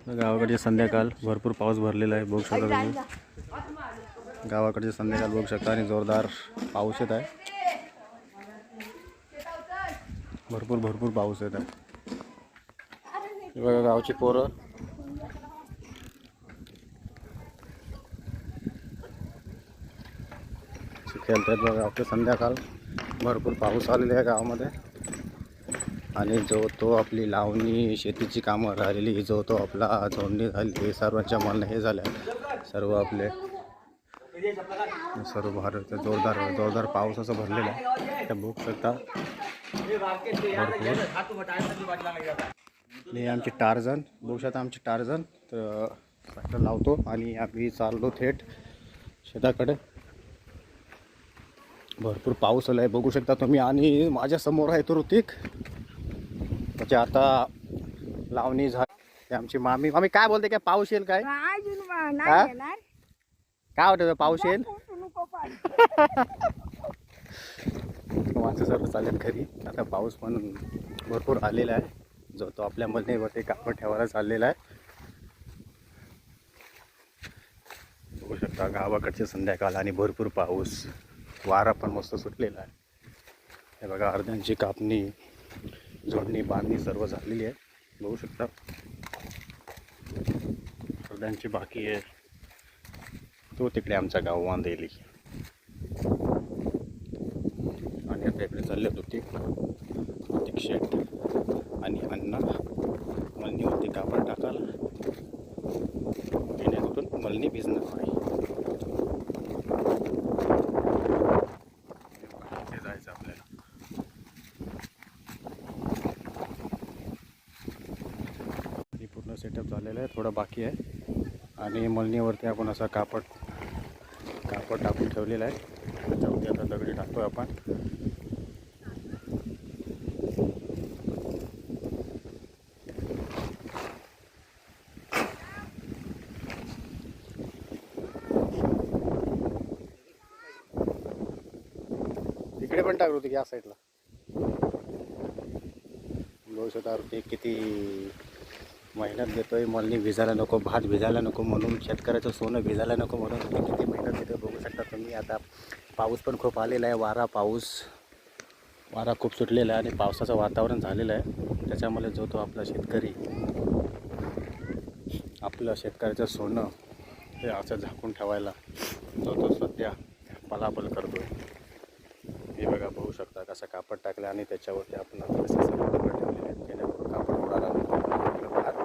गावाकडचे संध्याकाळ भरपूर पाऊस भरलेला आहे, बघू शकता तुम्ही. गावाकडचे संध्याकाळ बघू शकता आणि जोरदार पाऊस येत आहे. भरपूर पाऊस येत आहे. बघा गावची पोरं खेळतात. बघा गावचे संध्याकाळ भरपूर पाऊस आलेला आहे गावामध्ये. आणि जो तो आपली लावणी शेतीची कामं राहिलेली, जो तो आपला झोडणी झाली, सर्वांच्या मनं हे झाल्या. सर्व आपले सर्व भारत जोरदार पाऊस असं भरलेला आहे. त्या बघू शकता हे आमचे टार्झन बघू शकता. आमचे टार्झन तर सायकल लावतो आणि आम्ही चाललो थेट शेताकडे. भरपूर पाऊस आला आहे बघू शकता तुम्ही. आणि माझ्या समोर आहे तो ऋतिक, म्हणजे आता लावणी झाली. आमची मामी काय बोलते, काय पाऊस येईल काय? काय वाटतं पाऊस येईल? माणसं सर्व चालेल घरी. आता पाऊस पण भरपूर आलेला आहे. जो तो आपल्या मधेवरती कापड ठेवायला चाललेला आहे. बघू शकता गावाकडचे संध्याकाळ आणि भरपूर पाऊस, वारा पण मस्त सुटलेला आहे. हे बघा अर्ध्यांची कापणी, जोडणी, बांधणी सर्व झालेली आहे. बघू शकता अर्ध्यांची बाकी आहे. तो तिकडे आमचा गाव वांदेली. आणि आता इकडे चालले ऋतिक शेट आणि अण्णा मळणीवरती कापड टाकायला. येण्यातून मळणी भिजणार आहे. ते जायचं आपल्याला. पूर्ण सेटअप झालेलं आहे, थोडं बाकी आहे. आणि मळणीवरती आपण असा कापड टाकून ठेवलेला आहे. त्याच्यावरती आता दगडी टाकतोय आपण. तिकडे पण टाकलो होती या साईडला. ते किती मेहनत घेतोय. मळणी भिजायला नको, भात भिजायला नको म्हणून, शेतकऱ्याचं सोनं भिजायला नको म्हणून किती मेहनत घेतोय बघू शकता तुम्ही. आता पाऊस पण खूप आलेला आहे. वारा खूप सुटलेला आहे आणि पावसाचं वातावरण झालेलं आहे. त्याच्यामुळे जो तो आपला शेतकरी आपलं शेतकऱ्याचं सोनं हे असं झाकून ठेवायला जो तो सध्या पलापल करतोय. हे बघा बघू शकता कसं कापड टाकलं आणि त्याच्यावरती आपण